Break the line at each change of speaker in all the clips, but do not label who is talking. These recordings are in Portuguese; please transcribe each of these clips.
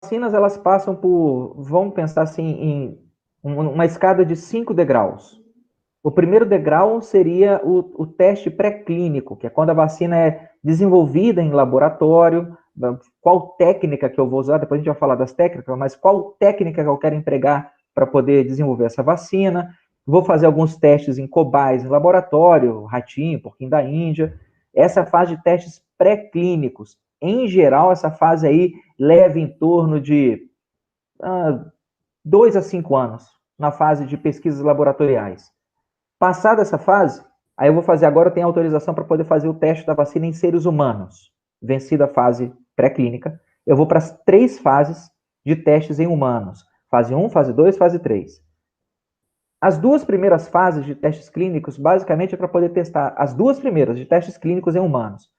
vacinas, elas passam por, vamos pensar assim, em uma escada de 5 degraus. O primeiro degrau seria o teste pré-clínico, que é quando a vacina é desenvolvida em laboratório, qual técnica que eu vou usar, depois a gente vai falar das técnicas, mas qual técnica que eu quero empregar para poder desenvolver essa vacina. Vou fazer alguns testes em cobaias em laboratório, ratinho, porquinho da Índia. Essa fase de testes pré-clínicos. Em geral, essa fase aí leva em torno de 2 a 5 anos na fase de pesquisas laboratoriais. Passada essa fase, aí eu vou fazer agora, eu tenho autorização para poder fazer o teste da vacina em seres humanos. Vencida a fase pré-clínica, eu vou para as 3 fases de testes em humanos. Fase 1, fase 2, fase 3. As 2 primeiras fases de testes clínicos, basicamente, é para poder testar as 2 primeiras de testes clínicos em humanos.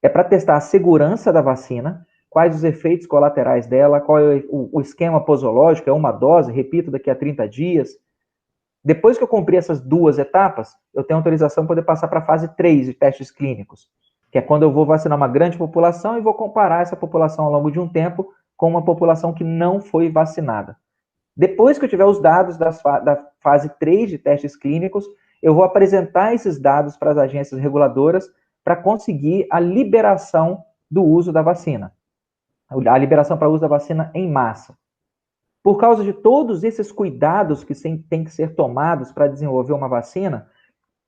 É para testar a segurança da vacina, quais os efeitos colaterais dela, qual é o esquema posológico, é uma dose, repito, daqui a 30 dias. Depois que eu cumprir essas 2 etapas, eu tenho autorização para poder passar para a fase 3 de testes clínicos, que é quando eu vou vacinar uma grande população e vou comparar essa população ao longo de um tempo com uma população que não foi vacinada. Depois que eu tiver os dados da fase 3 de testes clínicos, eu vou apresentar esses dados para as agências reguladoras para conseguir a liberação do uso da vacina. A liberação para o uso da vacina em massa. Por causa de todos esses cuidados que têm que ser tomados para desenvolver uma vacina,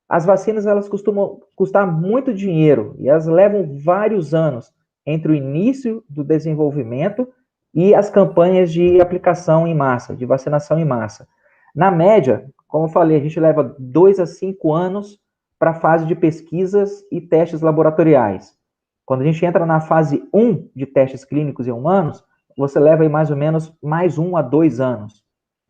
as vacinas elas costumam custar muito dinheiro e elas levam vários anos entre o início do desenvolvimento e as campanhas de aplicação em massa, de vacinação em massa. Na média, como eu falei, a gente leva 2 a 5 anos para a fase de pesquisas e testes laboratoriais. Quando a gente entra na fase 1 de testes clínicos em humanos, você leva aí mais ou menos mais 1 a 2 anos.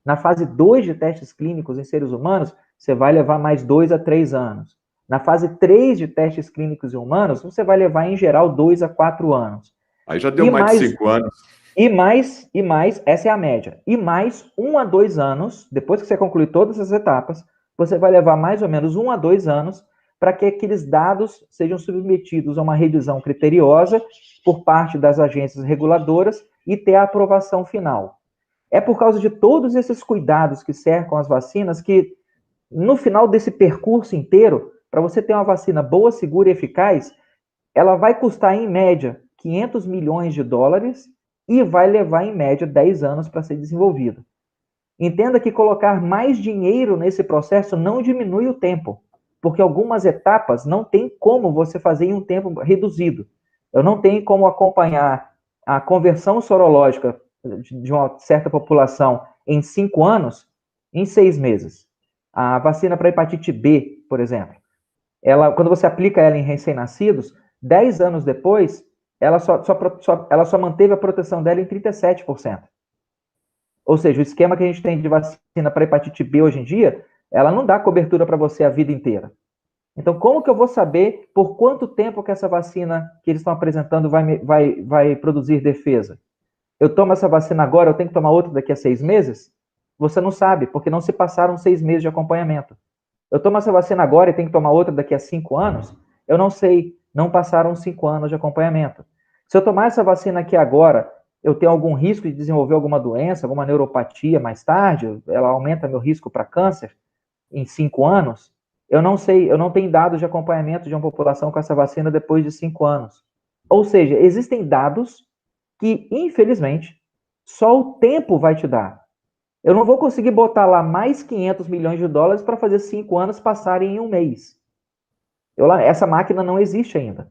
Na fase 2 de testes clínicos em seres humanos, você vai levar mais 2 a 3 anos. Na fase 3 de testes clínicos em humanos, você vai levar, em geral, 2 a 4 anos.
Aí já deu mais de 5 anos.
E mais, essa é a média. E mais 1 a 2 anos, depois que você concluir todas as etapas, você vai levar mais ou menos 1 a 2 anos para que aqueles dados sejam submetidos a uma revisão criteriosa por parte das agências reguladoras e ter a aprovação final. É por causa de todos esses cuidados que cercam as vacinas que, no final desse percurso inteiro, para você ter uma vacina boa, segura e eficaz, ela vai custar, em média, 500 milhões de dólares e vai levar, em média, 10 anos para ser desenvolvida. Entenda que colocar mais dinheiro nesse processo não diminui o tempo, porque algumas etapas não tem como você fazer em um tempo reduzido. Eu não tenho como acompanhar a conversão sorológica de uma certa população em 5 anos, em 6 meses. A vacina para hepatite B, por exemplo, quando você aplica ela em recém-nascidos, 10 anos depois, ela só manteve a proteção dela em 37%. Ou seja, o esquema que a gente tem de vacina para hepatite B hoje em dia, ela não dá cobertura para você a vida inteira. Então, como que eu vou saber por quanto tempo que essa vacina que eles estão apresentando vai produzir defesa? Eu tomo essa vacina agora, eu tenho que tomar outra daqui a 6 meses? Você não sabe, porque não se passaram 6 meses de acompanhamento. Eu tomo essa vacina agora e tenho que tomar outra daqui a 5 anos? Eu não sei, não passaram 5 anos de acompanhamento. Se eu tomar essa vacina aqui agora, eu tenho algum risco de desenvolver alguma doença, alguma neuropatia mais tarde? Ela aumenta meu risco para câncer em 5 anos? Eu não sei, eu não tenho dados de acompanhamento de uma população com essa vacina depois de 5 anos. Ou seja, existem dados que, infelizmente, só o tempo vai te dar. Eu não vou conseguir botar lá mais 500 milhões de dólares para fazer 5 anos passarem em um mês. Essa máquina não existe ainda.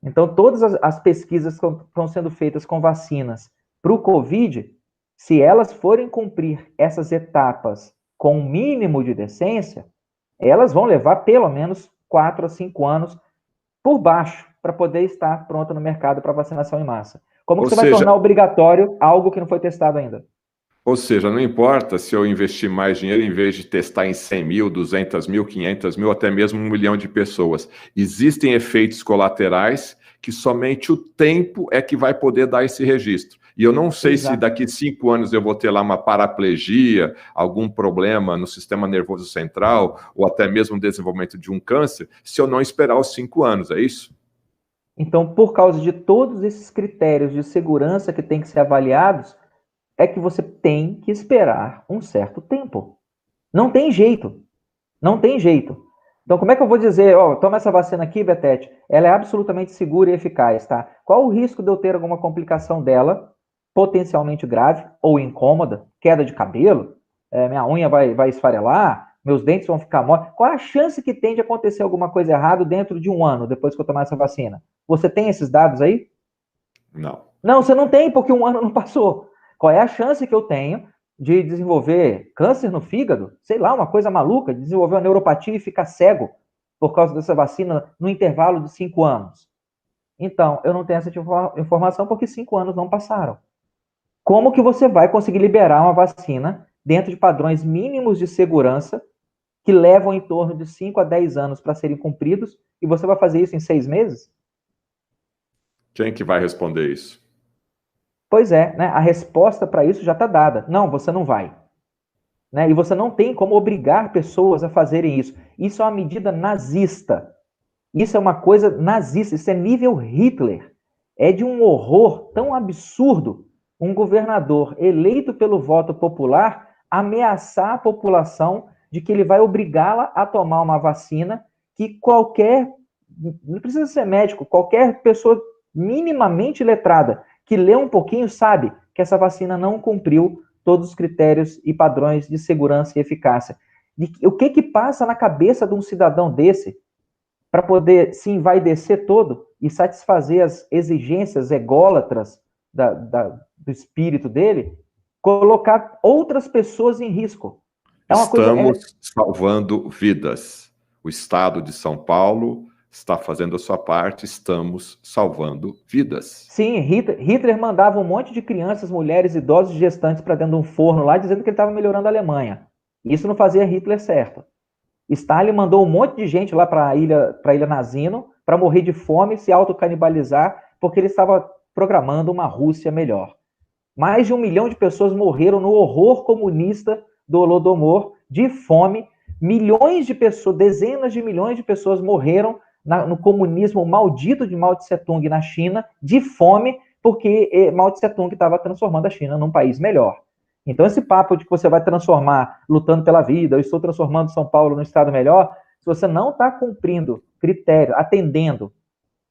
Então, todas as pesquisas que estão sendo feitas com vacinas para o Covid, se elas forem cumprir essas etapas com um mínimo de decência, elas vão levar pelo menos 4 a 5 anos por baixo para poder estar pronta no mercado para vacinação em massa. Como que você vai tornar obrigatório algo que não foi testado ainda?
Ou seja, não importa se eu investir mais dinheiro em vez de testar em 100 mil, 200 mil, 500 mil, até mesmo 1 milhão de pessoas. Existem efeitos colaterais que somente o tempo é que vai poder dar esse registro. E eu não sei se daqui a 5 anos eu vou ter lá uma paraplegia, algum problema no sistema nervoso central, ou até mesmo o desenvolvimento de um câncer, se eu não esperar os 5 anos, é isso?
Então, por causa de todos esses critérios de segurança que têm que ser avaliados, é que você tem que esperar um certo tempo. Não tem jeito. Não tem jeito. Então, como é que eu vou dizer, ó, toma essa vacina aqui, Betete, ela é absolutamente segura e eficaz, tá? Qual o risco de eu ter alguma complicação dela, potencialmente grave ou incômoda, queda de cabelo, minha unha vai esfarelar, meus dentes vão ficar moles? Qual a chance que tem de acontecer alguma coisa errada dentro de um ano, depois que eu tomar essa vacina? Você tem esses dados aí?
Não.
Não, você não tem, porque um ano não passou. Qual é a chance que eu tenho de desenvolver câncer no fígado? Sei lá, uma coisa maluca, de desenvolver uma neuropatia e ficar cego por causa dessa vacina no intervalo de 5 anos. Então, eu não tenho essa informação porque 5 anos não passaram. Como que você vai conseguir liberar uma vacina dentro de padrões mínimos de segurança que levam em torno de 5 a 10 anos para serem cumpridos e você vai fazer isso em 6 meses?
Quem que vai responder isso?
Pois é, né? A resposta para isso já está dada. Não, você não vai. Né? E você não tem como obrigar pessoas a fazerem isso. Isso é uma medida nazista. Isso é uma coisa nazista. Isso é nível Hitler. É de um horror tão absurdo um governador eleito pelo voto popular ameaçar a população de que ele vai obrigá-la a tomar uma vacina que qualquer, não precisa ser médico, qualquer pessoa minimamente letrada que lê um pouquinho sabe que essa vacina não cumpriu todos os critérios e padrões de segurança e eficácia. O que passa na cabeça de um cidadão desse para poder se envaidecer todo e satisfazer as exigências ególatras do espírito dele, colocar outras pessoas em risco? É uma coisa...
Estamos salvando vidas. O Estado de São Paulo está fazendo a sua parte, estamos salvando vidas.
Sim, Hitler mandava um monte de crianças, mulheres, idosos e gestantes para dentro de um forno lá, dizendo que ele estava melhorando a Alemanha. Isso não fazia Hitler certo. Stalin mandou um monte de gente lá para a ilha Nazino para morrer de fome e se autocanibalizar, porque ele estava programando uma Rússia melhor. Mais de 1 milhão de pessoas morreram no horror comunista do Holodomor, de fome. Milhões de pessoas, dezenas de milhões de pessoas morreram no comunismo maldito de Mao Tse Tung na China, de fome, porque Mao Tse Tung estava transformando a China num país melhor. Então, esse papo de que você vai transformar, lutando pela vida, eu estou transformando São Paulo num estado melhor, se você não está cumprindo critérios, atendendo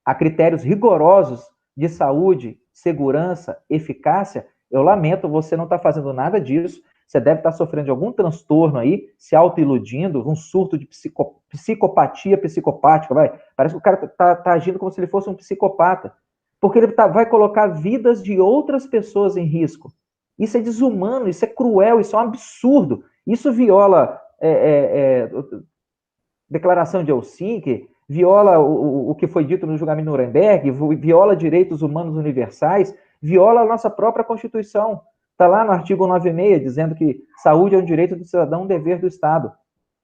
a critérios rigorosos de saúde, segurança, eficácia, eu lamento, você não está fazendo nada disso, você deve estar sofrendo de algum transtorno aí, se autoiludindo, um surto de psicopatia psicopática, parece que o cara está agindo como se ele fosse um psicopata, porque ele vai colocar vidas de outras pessoas em risco. Isso é desumano, isso é cruel, isso é um absurdo. Isso viola Declaração de Helsinki, viola o que foi dito no julgamento de Nuremberg, viola direitos humanos universais, viola a nossa própria Constituição. Está lá no artigo 96, dizendo que saúde é um direito do cidadão, um dever do Estado.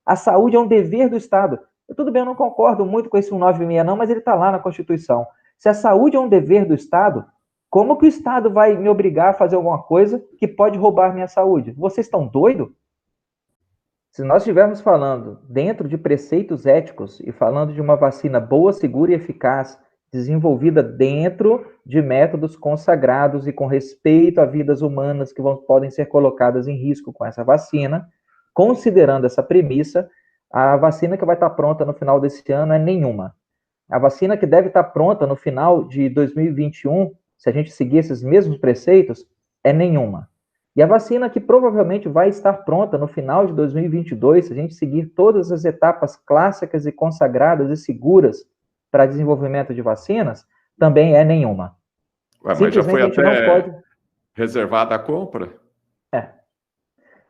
A saúde é um dever do Estado. Tudo bem, eu não concordo muito com esse 196 não, mas ele está lá na Constituição. Se a saúde é um dever do Estado, como que o Estado vai me obrigar a fazer alguma coisa que pode roubar minha saúde? Vocês estão doidos? Se nós estivermos falando dentro de preceitos éticos e falando de uma vacina boa, segura e eficaz, desenvolvida dentro de métodos consagrados e com respeito a vidas humanas que podem ser colocadas em risco com essa vacina, considerando essa premissa, a vacina que vai estar pronta no final desse ano é nenhuma. A vacina que deve estar pronta no final de 2021, se a gente seguir esses mesmos preceitos, é nenhuma. E a vacina que provavelmente vai estar pronta no final de 2022, se a gente seguir todas as etapas clássicas e consagradas e seguras para desenvolvimento de vacinas, também é nenhuma.
Ué, mas já foi até
não pode...
reservada a compra?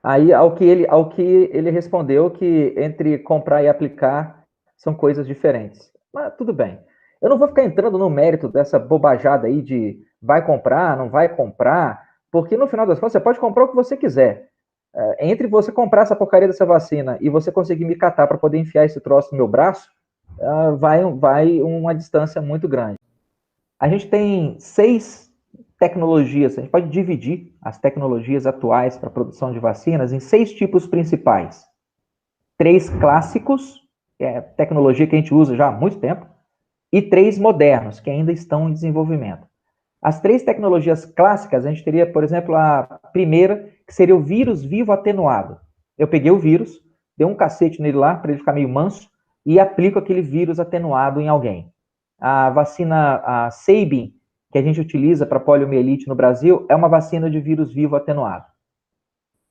Aí, ao que ele respondeu, que entre comprar e aplicar são coisas diferentes. Mas tudo bem. Eu não vou ficar entrando no mérito dessa bobajada aí de vai comprar, não vai comprar, porque no final das contas você pode comprar o que você quiser. Entre você comprar essa porcaria dessa vacina e você conseguir me catar para poder enfiar esse troço no meu braço, vai uma distância muito grande. A gente tem 6 tecnologias, a gente pode dividir as tecnologias atuais para a produção de vacinas em 6 tipos principais. 3 clássicos, que é tecnologia que a gente usa já há muito tempo. e 3 modernos, que ainda estão em desenvolvimento. As 3 tecnologias clássicas, a gente teria, por exemplo, a primeira, que seria o vírus vivo atenuado. Eu peguei o vírus, dei um cacete nele lá, para ele ficar meio manso, e aplico aquele vírus atenuado em alguém. A vacina a Sabin, que a gente utiliza para poliomielite no Brasil, é uma vacina de vírus vivo atenuado.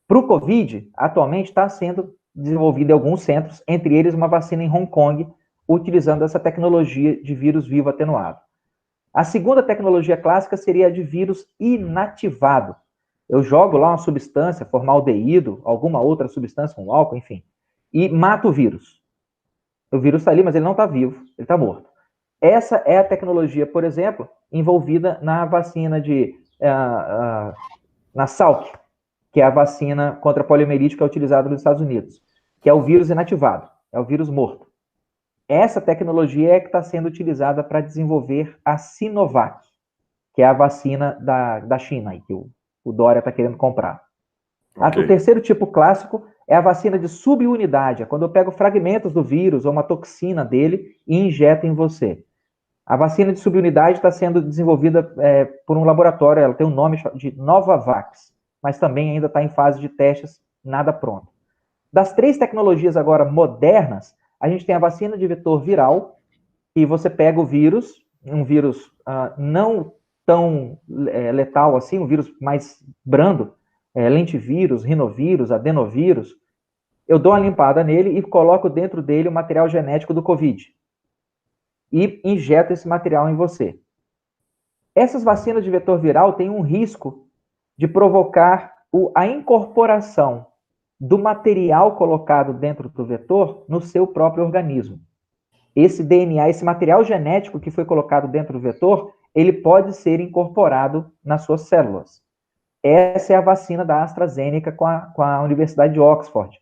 Para o Covid, atualmente está sendo desenvolvida em alguns centros, entre eles uma vacina em Hong Kong, utilizando essa tecnologia de vírus vivo atenuado. A segunda tecnologia clássica seria a de vírus inativado. Eu jogo lá uma substância, formaldeído, alguma outra substância, um álcool, enfim, e mato o vírus. O vírus está ali, mas ele não está vivo, ele está morto. Essa é a tecnologia, por exemplo, envolvida na vacina na Salk, que é a vacina contra a poliomielite que é utilizada nos Estados Unidos, que é o vírus inativado, é o vírus morto. Essa tecnologia é que está sendo utilizada para desenvolver a Sinovac, que é a vacina da China, que o Dória está querendo comprar. Okay. O terceiro tipo clássico é a vacina de subunidade, é quando eu pego fragmentos do vírus ou uma toxina dele e injeto em você. A vacina de subunidade está sendo desenvolvida por um laboratório, ela tem um nome de Novavax, mas também ainda está em fase de testes, nada pronto. Das 3 tecnologias agora modernas, a gente tem a vacina de vetor viral, que você pega o vírus, um vírus não tão letal assim, um vírus mais brando, lentivírus, rinovírus, adenovírus, eu dou uma limpada nele e coloco dentro dele o material genético do Covid. E injeto esse material em você. Essas vacinas de vetor viral têm um risco de provocar a incorporação do material colocado dentro do vetor no seu próprio organismo. Esse DNA, esse material genético que foi colocado dentro do vetor, ele pode ser incorporado nas suas células. Essa é a vacina da AstraZeneca com a Universidade de Oxford,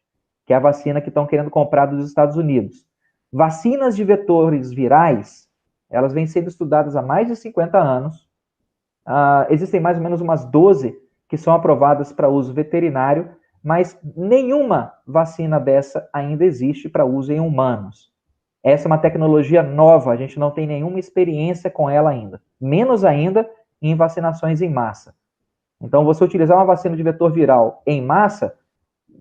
que é a vacina que estão querendo comprar dos Estados Unidos. Vacinas de vetores virais, elas vêm sendo estudadas há mais de 50 anos. Existem mais ou menos umas 12 que são aprovadas para uso veterinário, mas nenhuma vacina dessa ainda existe para uso em humanos. Essa é uma tecnologia nova, a gente não tem nenhuma experiência com ela ainda. Menos ainda em vacinações em massa. Então, você utilizar uma vacina de vetor viral em massa,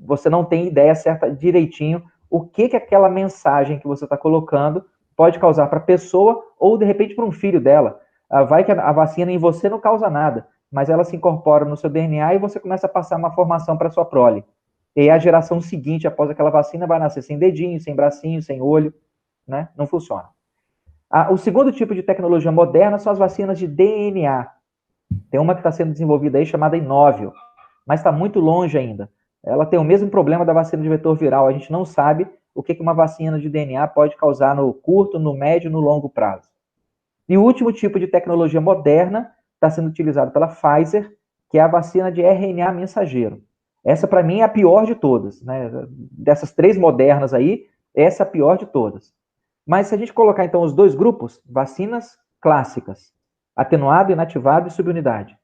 você não tem ideia certa direitinho o que aquela mensagem que você está colocando pode causar para a pessoa ou, de repente, para um filho dela. Vai que a vacina em você não causa nada, mas ela se incorpora no seu DNA e você começa a passar uma formação para sua prole. E aí a geração seguinte, após aquela vacina, vai nascer sem dedinho, sem bracinho, sem olho, né? Não funciona. O segundo tipo de tecnologia moderna são as vacinas de DNA. Tem uma que está sendo desenvolvida aí chamada Inovio, mas está muito longe ainda. Ela tem o mesmo problema da vacina de vetor viral. A gente não sabe o que uma vacina de DNA pode causar no curto, no médio e no longo prazo. E o último tipo de tecnologia moderna está sendo utilizado pela Pfizer, que é a vacina de RNA mensageiro. Essa, para mim, é a pior de todas, né? Dessas 3 modernas aí, essa é a pior de todas. Mas se a gente colocar, então, os 2 grupos, vacinas clássicas, atenuado, inativado e subunidade,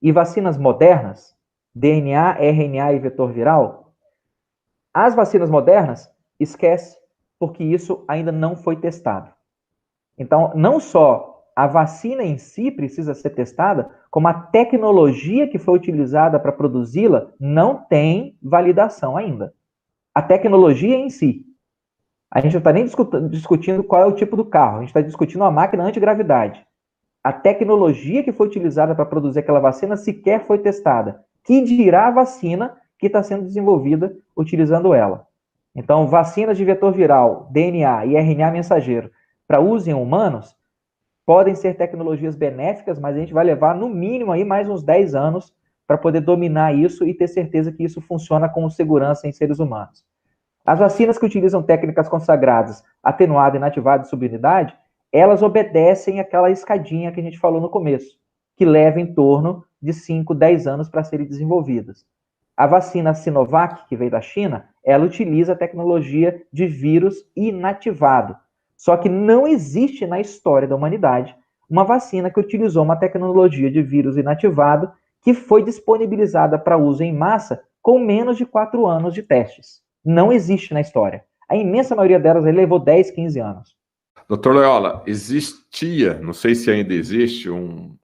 e vacinas modernas, DNA, RNA e vetor viral, as vacinas modernas, esquece, porque isso ainda não foi testado. Então, não só a vacina em si precisa ser testada, como a tecnologia que foi utilizada para produzi-la não tem validação ainda. A tecnologia em si. A gente não está nem discutindo qual é o tipo do carro, a gente está discutindo uma máquina antigravidade. A tecnologia que foi utilizada para produzir aquela vacina sequer foi testada. Que dirá a vacina que está sendo desenvolvida utilizando ela. Então, vacinas de vetor viral, DNA e RNA mensageiro para uso em humanos podem ser tecnologias benéficas, mas a gente vai levar no mínimo aí mais uns 10 anos para poder dominar isso e ter certeza que isso funciona com segurança em seres humanos. As vacinas que utilizam técnicas consagradas, atenuado, inativado e subunidade, elas obedecem aquela escadinha que a gente falou no começo, que leva em torno de 5, 10 anos para serem desenvolvidas. A vacina Sinovac, que veio da China, ela utiliza a tecnologia de vírus inativado. Só que não existe na história da humanidade uma vacina que utilizou uma tecnologia de vírus inativado que foi disponibilizada para uso em massa com menos de 4 anos de testes. Não existe na história. A imensa maioria delas levou 10, 15 anos.
Doutor Loyola, existia, não sei se ainda existe, um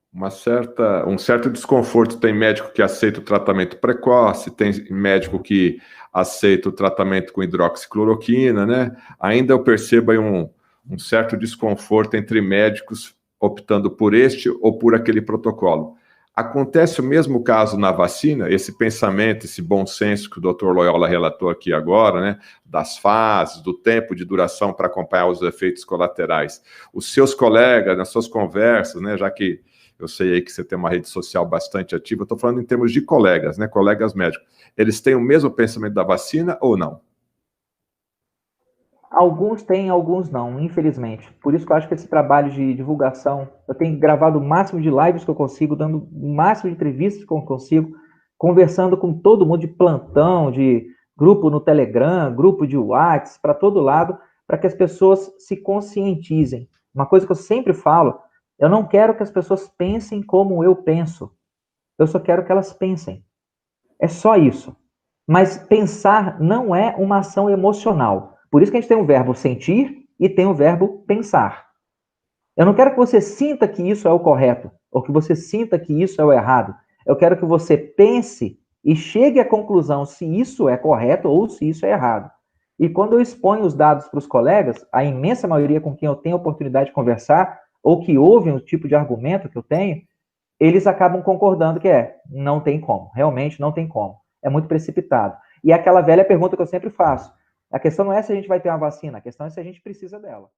certo desconforto. Tem médico que aceita o tratamento precoce, tem médico que aceita o tratamento com hidroxicloroquina, né? Ainda eu percebo aí um certo desconforto entre médicos optando por este ou por aquele protocolo. Acontece o mesmo caso na vacina, esse pensamento, esse bom senso que o Dr. Loyola relatou aqui agora, né, das fases, do tempo de duração para acompanhar os efeitos colaterais. Os seus colegas, nas suas conversas, né, já que eu sei aí que você tem uma rede social bastante ativa, eu estou falando em termos de colegas, né, colegas médicos, eles têm o mesmo pensamento da vacina ou não?
Alguns têm, alguns não, infelizmente. Por isso que eu acho que esse trabalho de divulgação, eu tenho gravado o máximo de lives que eu consigo, dando o máximo de entrevistas que eu consigo, conversando com todo mundo de plantão, de grupo no Telegram, grupo de WhatsApp, para todo lado, para que as pessoas se conscientizem. Uma coisa que eu sempre falo, eu não quero que as pessoas pensem como eu penso. Eu só quero que elas pensem. É só isso. Mas pensar não é uma ação emocional. Por isso que a gente tem o verbo sentir e tem o verbo pensar. Eu não quero que você sinta que isso é o correto, ou que você sinta que isso é o errado. Eu quero que você pense e chegue à conclusão se isso é correto ou se isso é errado. E quando eu exponho os dados para os colegas, a imensa maioria com quem eu tenho a oportunidade de conversar, ou que ouvem o tipo de argumento que eu tenho, eles acabam concordando que não tem como, realmente não tem como. É muito precipitado. E é aquela velha pergunta que eu sempre faço. A questão não é se a gente vai ter uma vacina, a questão é se a gente precisa dela.